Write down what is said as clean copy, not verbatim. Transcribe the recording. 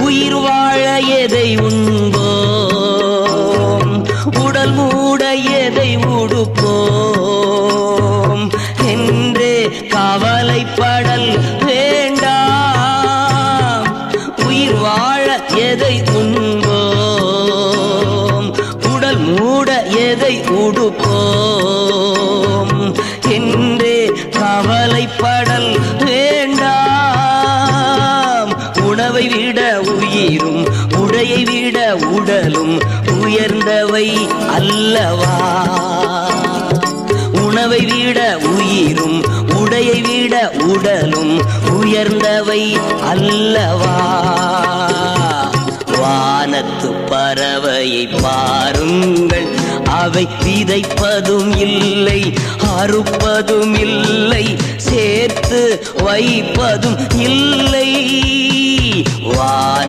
உயிர் வாழ எதை உண்போம், உடல் மூட எதை உடுப்போம் என்று கவலைப்படல் வேண்டாம். உயிர் வாழ எதை உண்போம், உடல் மூட எதை உடுப்போம் என்று கவலைப்படல் வேண்டாம். உணவை விட உயிரும் உடையை விட உடலும் உயர்ந்தவை அல்லவா. உணவை விட உயிரும் உடையை விட உடலும் உயர்ந்தவை அல்லவா. வானத்து பறவையை பாருங்கள், அவை விதைப்பதும் இல்லை, அறுப்பதும் இல்லை, சேர்த்து வைப்பதும் இல்லை.